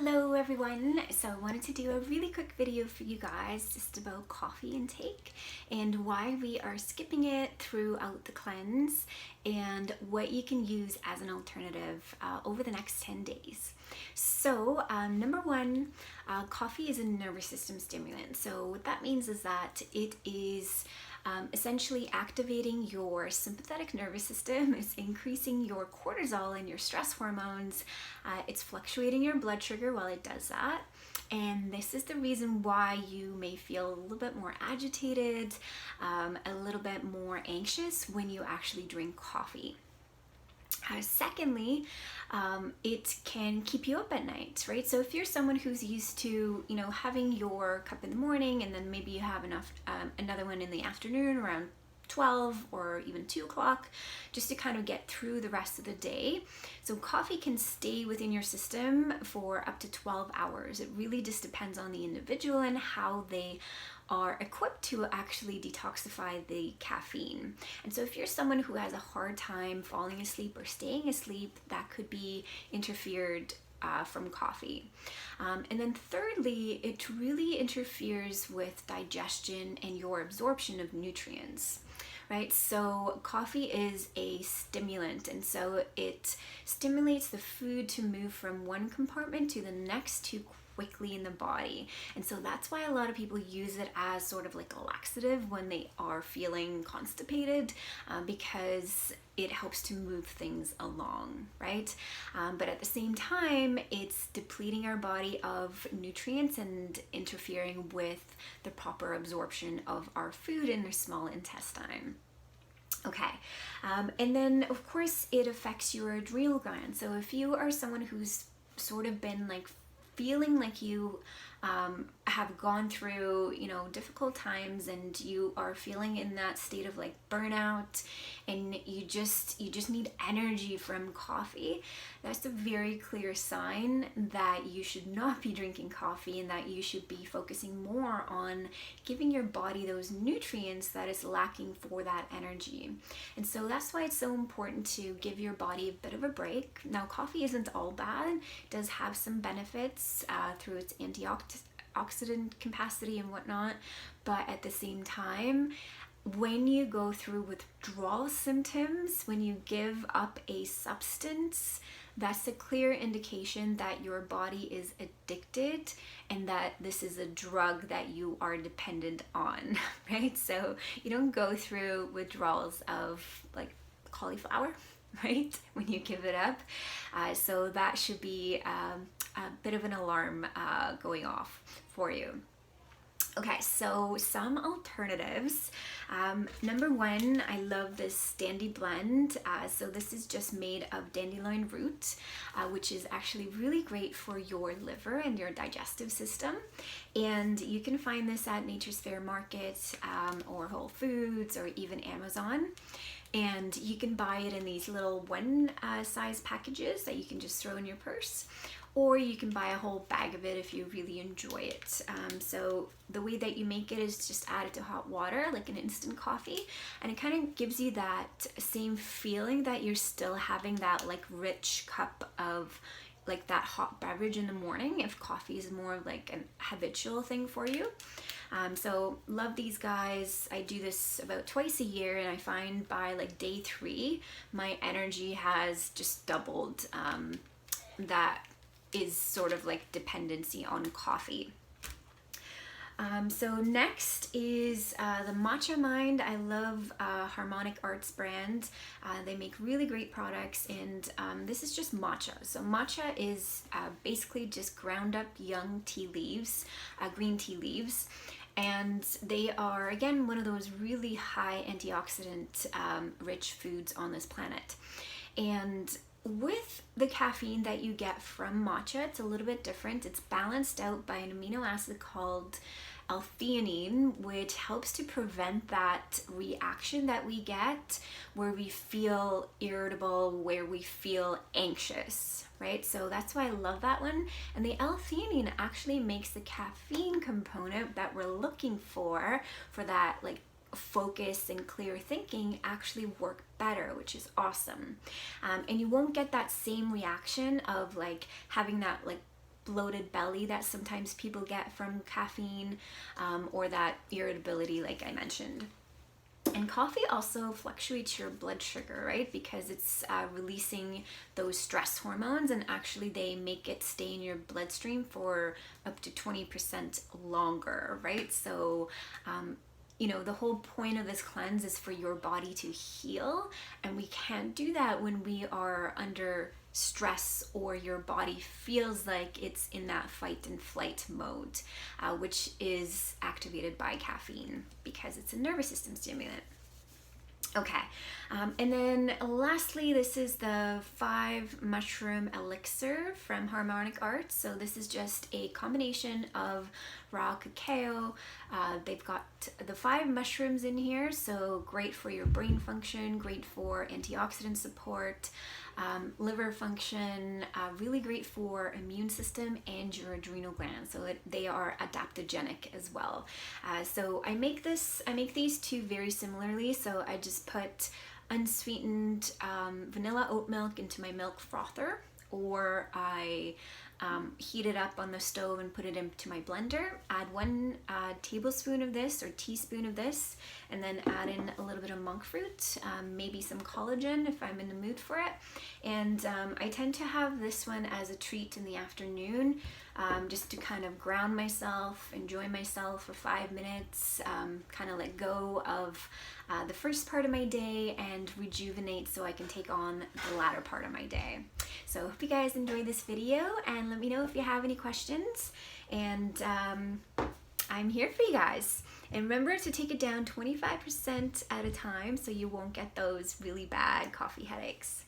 Hello everyone! So I wanted to do a really quick video for you guys just about coffee intake and why we are skipping it throughout the cleanse and what you can use as an alternative over the next 10 days. So number one, coffee is a nervous system stimulant. So what that means is that it is essentially activating your sympathetic nervous system. It's increasing your cortisol and your stress hormones. It's fluctuating your blood sugar while it does that. And this is the reason why you may feel a little bit more agitated, a little bit more anxious when you actually drink coffee. Secondly, it can keep you up at night, right? So if you're someone who's used to, having your cup in the morning and then maybe you have another one in the afternoon around 12 or even 2 o'clock, just to kind of get through the rest of the day. So coffee can stay within your system for up to 12 hours. It really just depends on the individual and how they are equipped to actually detoxify the caffeine. And so if you're someone who has a hard time falling asleep or staying asleep, that could be interfered from coffee. And then thirdly, it really interferes with digestion and your absorption of nutrients. Right? So coffee is a stimulant, and so it stimulates the food to move from one compartment to the next too quickly in the body. And so that's why a lot of people use it as sort of like a laxative when they are feeling constipated, because it helps to move things along, right? But at the same time, it's depleting our body of nutrients and interfering with the proper absorption of our food in the small intestine. Okay, and then of course it affects your adrenal gland. So if you are someone who's sort of been like feeling like you have gone through, difficult times, and you are feeling in that state of like burnout, and you just need energy from coffee, that's a very clear sign that you should not be drinking coffee and that you should be focusing more on giving your body those nutrients that is lacking for that energy. And so that's why it's so important to give your body a bit of a break. Now, coffee isn't all bad. It does have some benefits through its antioxidant capacity and whatnot, but at the same time, when you go through withdrawal symptoms, when you give up a substance, that's a clear indication that your body is addicted and that this is a drug that you are dependent on, right? So you don't go through withdrawals of like cauliflower, right, when you give it up. So that should be a bit of an alarm going off for you. Okay, so some alternatives. Number one, I love this Dandy Blend. So this is just made of dandelion root, which is actually really great for your liver and your digestive system. And you can find this at Nature's Fair Market, or Whole Foods, or even Amazon. And you can buy it in these little one size packages that you can just throw in your purse, or you can buy a whole bag of it if you really enjoy it. So the way that you make it is just add it to hot water, like an instant coffee, and it kind of gives you that same feeling that you're still having that like rich cup of like that hot beverage in the morning, if coffee is more like an habitual thing for you. So love these guys. I do this about twice a year, and I find by like day 3, my energy has just doubled. That is sort of like dependency on coffee. So next is the Matcha Mind. I love Harmonic Arts brand. They make really great products, and this is just matcha. So matcha is basically just ground up young tea leaves, green tea leaves. And they are, again, one of those really high antioxidant rich foods on this planet. And with the caffeine that you get from matcha, it's a little bit different. It's balanced out by an amino acid called L-theanine, which helps to prevent that reaction that we get where we feel irritable, where we feel anxious, right? So that's why I love that one. And the L-theanine actually makes the caffeine component that we're looking for that like focus and clear thinking actually work better, which is awesome. And you won't get that same reaction of like having that like bloated belly that sometimes people get from caffeine, or that irritability like I mentioned. And coffee also fluctuates your blood sugar, right? Because it's releasing those stress hormones, and actually they make it stay in your bloodstream for up to 20% longer, right? So, the whole point of this cleanse is for your body to heal, and we can't do that when we are under stress or your body feels like it's in that fight and flight mode, which is activated by caffeine because it's a nervous system stimulant. Okay, and then lastly, this is the 5 mushroom elixir from Harmonic Arts. So this is just a combination of raw cacao. They've got the 5 mushrooms in here, so great for your brain function, great for antioxidant support, liver function, really great for immune system and your adrenal glands. So they are adaptogenic as well. So I make these two very similarly. So I just put unsweetened vanilla oat milk into my milk frother, or I heat it up on the stove and put it into my blender, add 1 tablespoon of this or teaspoon of this, and then add in a little bit of monk fruit, maybe some collagen if I'm in the mood for it. And I tend to have this one as a treat in the afternoon, just to kind of ground myself, enjoy myself for 5 minutes, kind of let go of the first part of my day and rejuvenate so I can take on the latter part of my day. So I hope you guys enjoyed this video, and let me know if you have any questions, and I'm here for you guys. And remember to take it down 25% at a time so you won't get those really bad coffee headaches.